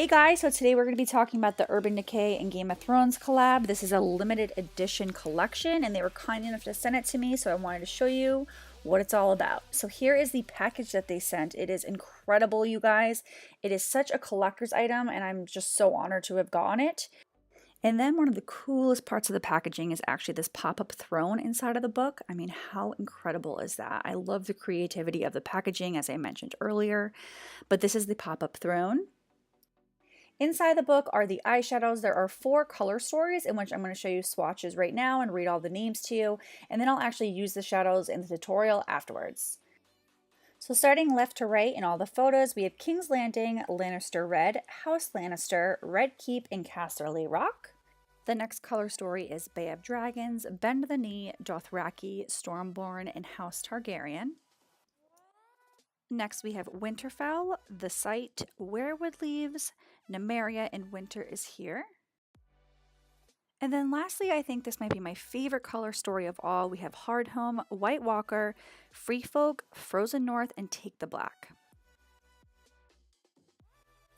Hey guys, so today we're going to be talking about the Urban Decay and Game of Thrones collab. This is a limited edition collection and they were kind enough to send it to me, so I wanted to show you what it's all about. So here is the package that they sent. It is incredible, you guys. It is such a collector's item and I'm just so honored to have gotten it. And then one of the coolest parts of the packaging is actually this pop-up throne inside of the book. I mean, how incredible is that? I love the creativity of the packaging, as I mentioned earlier, but this is the pop-up throne. Inside the book are the eyeshadows. There are 4 color stories in which I'm going to show you swatches right now and read all the names to you, and then I'll actually use the shadows in the tutorial afterwards. So starting left to right in all the photos, we have King's Landing, Lannister Red, House Lannister, Red Keep, and Casterly Rock. The next color story is Bay of Dragons, Bend the Knee, Dothraki, Stormborn, and House Targaryen. Next we have Winterfell, The Sight, Weirwood Leaves, Nymeria, and Winter is Here. And then lastly, I think this might be my favorite color story of all. We have Hardhome, White Walker, Free Folk, Frozen North, and Take the Black.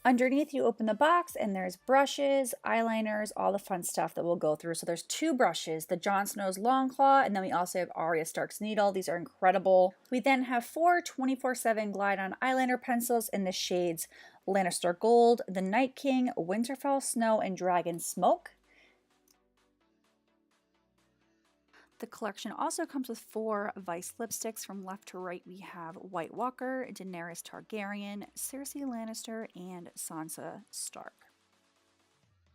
Underneath you open the box and there's brushes, eyeliners, all the fun stuff that we'll go through. So there's 2 brushes, the Jon Snow's Long Claw, and then we also have Arya Stark's Needle. These are incredible. We then have 4 24/7 Glide On eyeliner pencils in the shades Lannister Gold, the Night King, Winterfell Snow, and Dragon Smoke. The collection also comes with 4 Vice lipsticks. From left to right, we have White Walker, Daenerys Targaryen, Cersei Lannister, and Sansa Stark.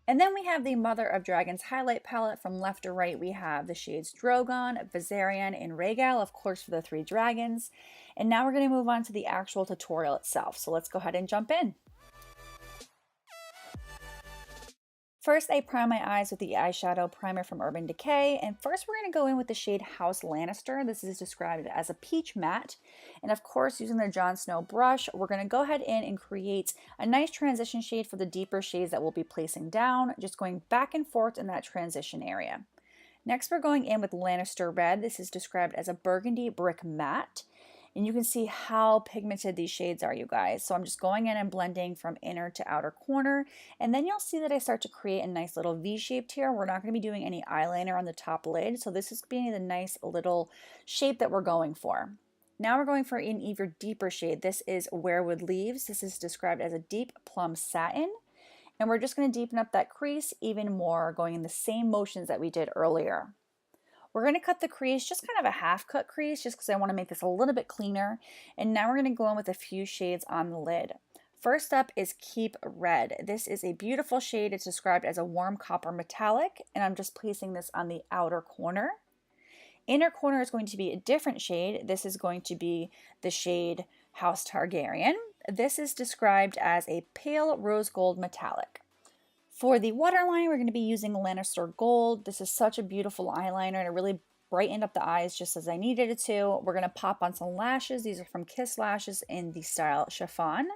And then we have the Mother of Dragons highlight palette. From left to right, we have the shades Drogon, Viserion, and Rhaegal, of course, for the 3 dragons. And now we're going to move on to the actual tutorial itself. So let's go ahead and jump in. First, I prime my eyes with the eyeshadow primer from Urban Decay, and first we're going to go in with the shade House Lannister. This is described as a peach matte, and of course, using the Jon Snow brush, we're going to go ahead in and create a nice transition shade for the deeper shades that we'll be placing down, just going back and forth in that transition area. Next, we're going in with Lannister Red. This is described as a burgundy brick matte. And you can see how pigmented these shades are, you guys. So I'm just going in and blending from inner to outer corner. And then you'll see that I start to create a nice little V-shaped here. We're not going to be doing any eyeliner on the top lid. So this is being the nice little shape that we're going for. Now we're going for an even deeper shade. This is Weirwood Leaves. This is described as a deep plum satin. And we're just going to deepen up that crease even more, going in the same motions that we did earlier. We're going to cut the crease, just kind of a half cut crease, just because I want to make this a little bit cleaner. And now we're going to go in with a few shades on the lid. First up is Keep Red. This is a beautiful shade. It's described as a warm copper metallic, and I'm just placing this on the outer corner. Inner corner is going to be a different shade. This is going to be the shade House Targaryen. This is described as a pale rose gold metallic. For the waterline, we're going to be using Lannister Gold. This is such a beautiful eyeliner and it really brightened up the eyes just as I needed it to. We're going to pop on some lashes. These are from Kiss Lashes in the style Chiffon.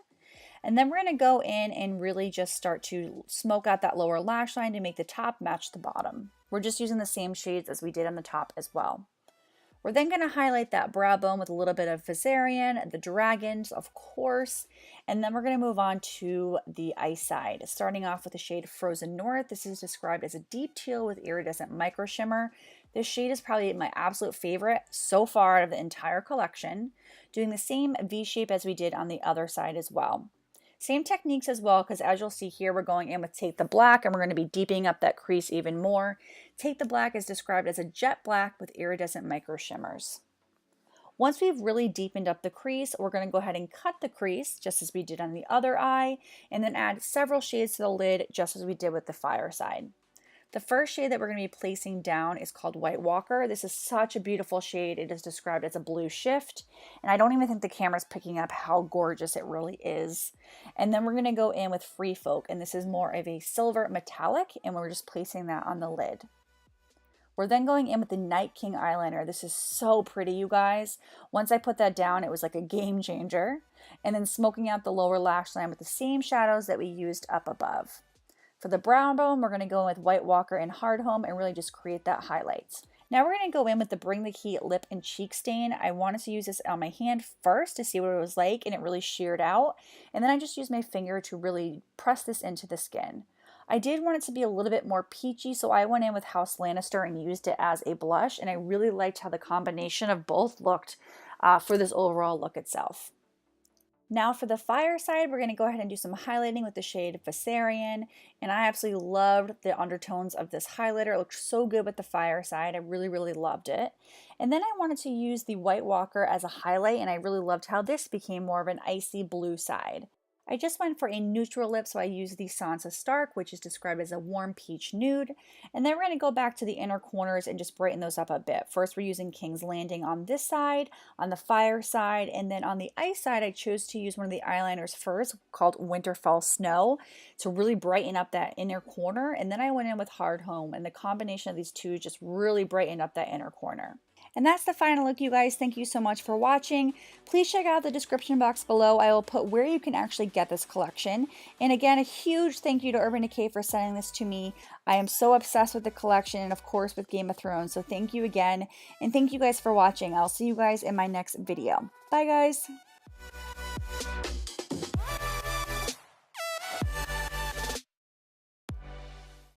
And then we're going to go in and really just start to smoke out that lower lash line to make the top match the bottom. We're just using the same shades as we did on the top as well. We're then going to highlight that brow bone with a little bit of Viserion, the dragons, of course, and then we're going to move on to the ice side, starting off with the shade Frozen North. This is described as a deep teal with iridescent micro shimmer. This shade is probably my absolute favorite so far out of the entire collection, doing the same V shape as we did on the other side as well. Same techniques as well, because as you'll see here, we're going in with Take the Black, and we're going to be deepening up that crease even more. Take the Black is described as a jet black with iridescent micro shimmers. Once we've really deepened up the crease, we're going to go ahead and cut the crease, just as we did on the other eye, and then add several shades to the lid, just as we did with the fireside. The first shade that we're going to be placing down is called White Walker. This is such a beautiful shade. It is described as a blue shift, and I don't even think the camera's picking up how gorgeous it really is. And then we're going to go in with Free Folk, and this is more of a silver metallic, and we're just placing that on the lid. We're then going in with the Night King eyeliner. This is so pretty, you guys. Once I put that down, it was like a game changer. And then smoking out the lower lash line with the same shadows that we used up above. For the brow bone, we're going to go in with White Walker and Hardhome and really just create that highlight. Now we're going to go in with the Bring the Heat Lip and Cheek Stain. I wanted to use this on my hand first to see what it was like, and it really sheared out. And then I just used my finger to really press this into the skin. I did want it to be a little bit more peachy, so I went in with House Lannister and used it as a blush, and I really liked how the combination of both looked for this overall look itself. Now for the fire side, we're going to go ahead and do some highlighting with the shade Viserion, and I absolutely loved the undertones of this highlighter. It looked so good with the fire side. I really, really loved it. And then I wanted to use the White Walker as a highlight, and I really loved how this became more of an icy blue side. I just went for a neutral lip, so I used the Sansa Stark, which is described as a warm peach nude. And then we're going to go back to the inner corners and just brighten those up a bit. First, we're using King's Landing on this side, on the fire side, and then on the ice side, I chose to use one of the eyeliners first called Winterfell Snow to really brighten up that inner corner. And then I went in with Hard Home, and the combination of these two just really brightened up that inner corner. And that's the final look, you guys. Thank you so much for watching. Please check out the description box below. I will put where you can actually get this collection. And again, a huge thank you to Urban Decay for sending this to me. I am so obsessed with the collection and of course with Game of Thrones. So thank you again. And thank you guys for watching. I'll see you guys in my next video. Bye guys.